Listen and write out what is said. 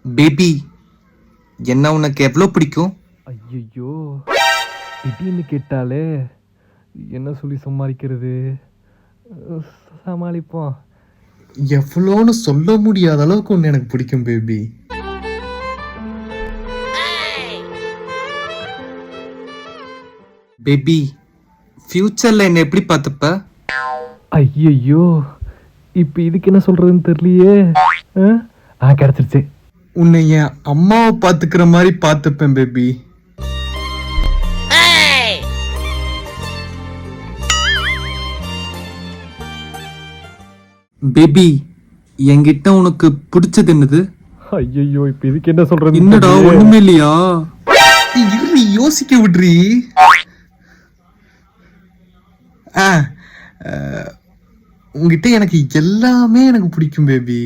Baby, என்ன உனக்கு எவ்வளோ பிடிக்கும்? ஐயையோ! திடீர்னு கேட்டாலே என்ன சொல்லி சமாளிக்கிறது? சமாளிப்போம். எவ்வளோன்னு சொல்ல முடியாத அளவுக்கு ஒன்று எனக்கு பிடிக்கும் பேபி. பேபி, ஃபியூச்சர்ல என்ன எப்படி பார்த்துப்ப? ஐயையோ! இப்ப இதுக்கு என்ன சொல்றதுன்னு தெரியலையே. கிடைச்சிருச்சு. உன்னை என் அம்மாவை பார்த்துக்கிற மாதிரி பார்த்துப்பேன் பேபி. பேபி, என்கிட்ட உனக்கு பிடிச்சது என்னது? ஐயையோ! இப்ப இதுக்கு என்ன சொல்றது? என்னடா ஒண்ணுமே இல்லையா? இரு, யோசிக்க விடுறி. உங்ககிட்ட எனக்கு எல்லாமே எனக்கு பிடிக்கும் பேபி.